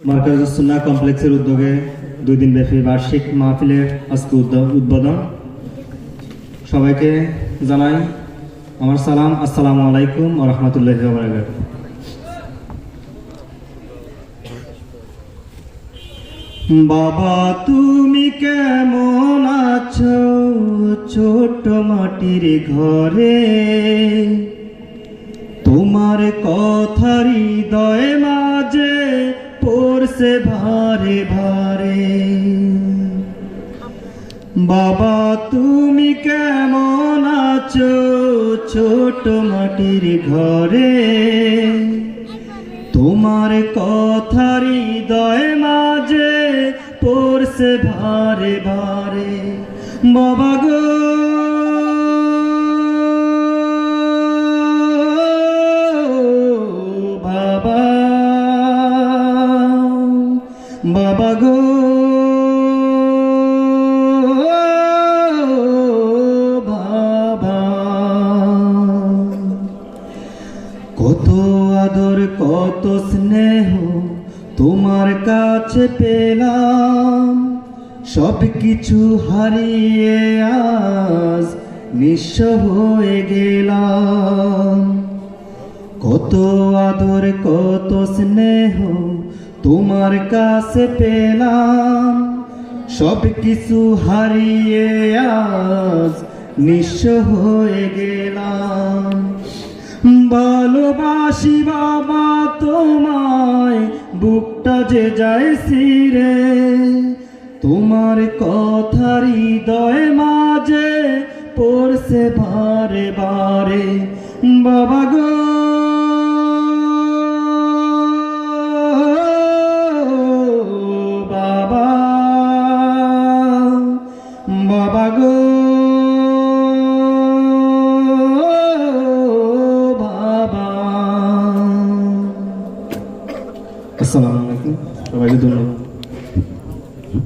মার্কাজুস সুন্নাহ কমপ্লেক্সের উদ্যোগে 2 দিন ব্যাপী বার্ষিক মাহফিলের আজকে উদ্বোধন। সবাইকে জানাই আমার সালাম, আসসালামু আলাইকুম ওয়া রাহমাতুল্লাহি ওয়া বারাকাতুহু। বাবা তুমি কেমন আছো ছোট মাটির ঘরে, তোমার কথা হৃদয়ে মাঝে পড়ছে ভারে ভারে। বাবা তুমি কেমন আছো ছোট মাটির ঘরে, তোমার কথা হৃদয়ে মাঝে পড়ছে ভারে ভারে। বাবা গো বাবা, বাবা গো বাবা, কত আদর কত স্নেহ তোমার কাছে পেলাম, সব কিছু হারিয়ে আজ নিঃস্ব হয়ে গেলাম। কত আদর কত স্নেহ তোমার কাছে পেলাম, সব কিছু হারিয়ে আজ নিঃস্ব হয়ে গেলাম। ভালোবাসি বাবা তোমায়, বুকটা যে যায় ছিঁড়ে, তোমার কথা হৃদয়ে মাঝে পড়ছে বারে বারে। বাবা গো বাবা, বাবা গো বাবা। আসসালামু আলাইকুম, সবাইকে ধন্যবাদ।